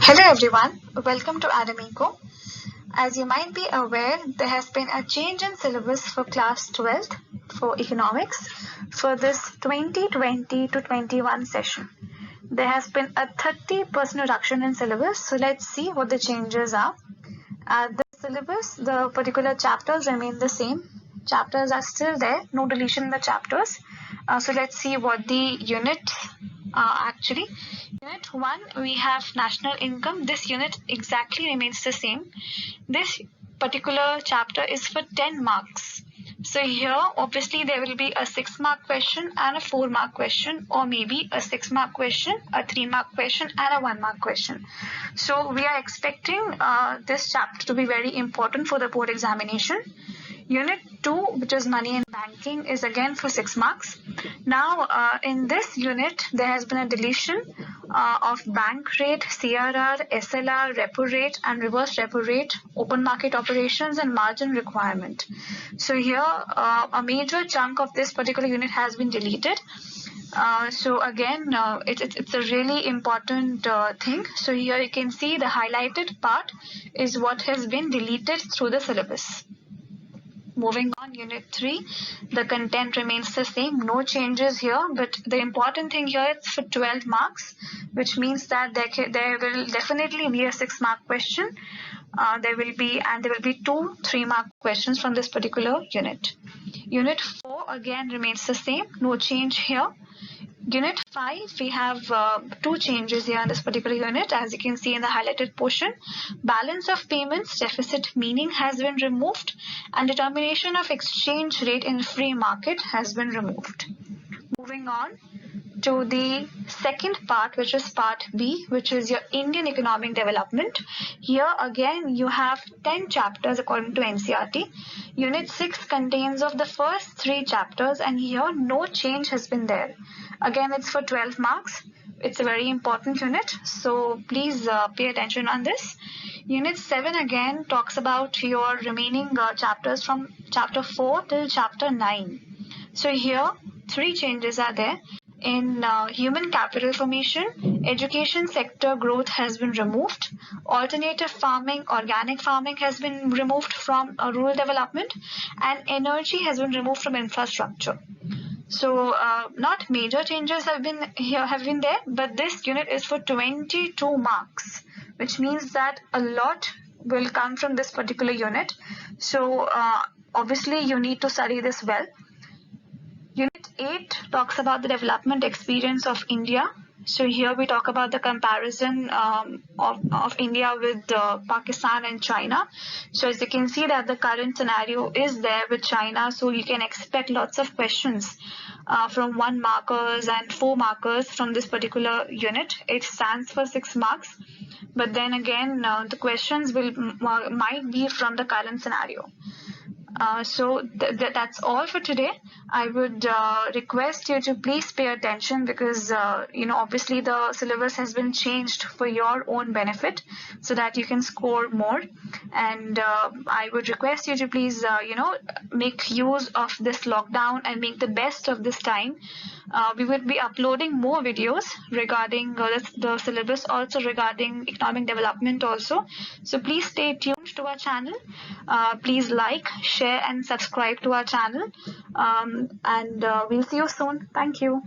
Hello everyone, welcome to Adamico. As you might be aware, there has been a change in syllabus for class 12th for economics for this 2020 to 21 session. There has been a 30% reduction in syllabus, so let's see what the changes are. The syllabus, the particular chapters remain the same. Chapters are still there, no deletion in the chapters. So let's see what the units are actually. Unit 1, we have national income. This unit exactly remains the same. This particular chapter is for 10 marks. So here, obviously, there will be a 6-mark question and a 4-mark question, or maybe a 6-mark question, a 3-mark question, and a 1-mark question. So we are expecting this chapter to be very important for the board examination. Unit 2, which is money and banking, is again for 6 marks. Now, in this unit, there has been a deletion of bank rate, CRR, SLR, repo rate, and reverse repo rate, open market operations, and margin requirement. So here, a major chunk of this particular unit has been deleted. So again, it's a really important thing. So here you can see the highlighted part is what has been deleted through the syllabus. Moving on, Unit 3, the content remains the same, no changes here, but the important thing here is for 12 marks, which means that there will definitely be a 6-mark question. There will be 2 3-mark questions from this particular unit. Unit 4 again remains the same, no change here. Unit 5, we have 2 changes here in this particular unit. As you can see in the highlighted portion, balance of payments deficit meaning has been removed, and determination of exchange rate in free market has been removed. Moving on to the second part, which is part B, which is your Indian economic development. Here again you have 10 chapters according to NCERT. Unit 6 contains of the first 3 chapters, and here no change has been there. Again, it's for 12 marks. It's a very important unit, so please pay attention on this. Unit 7 again talks about your remaining chapters from chapter 4 till chapter 9. So here 3 changes are there. In human capital formation, education sector growth has been removed. Alternative farming, organic farming has been removed from rural development, and energy has been removed from infrastructure. So not major changes have been there, but this unit is for 22 marks, which means that a lot will come from this particular unit. So obviously you need to study this well. Unit 8 talks about the development experience of India. So here we talk about the comparison of India with Pakistan and China. So as you can see that the current scenario is there with China, so you can expect lots of questions from 1 markers and 4 markers from this particular unit. It stands for 6 marks, but then again the questions might be from the current scenario. So that's all for today. I would request you to please pay attention because obviously the syllabus has been changed for your own benefit so that you can score more, and I would request you to please make use of this lockdown and make the best of this time. We will be uploading more videos regarding the syllabus, also regarding economic development also. So please stay tuned to our channel. Please like, share and subscribe to our channel, and we'll see you soon. Thank you.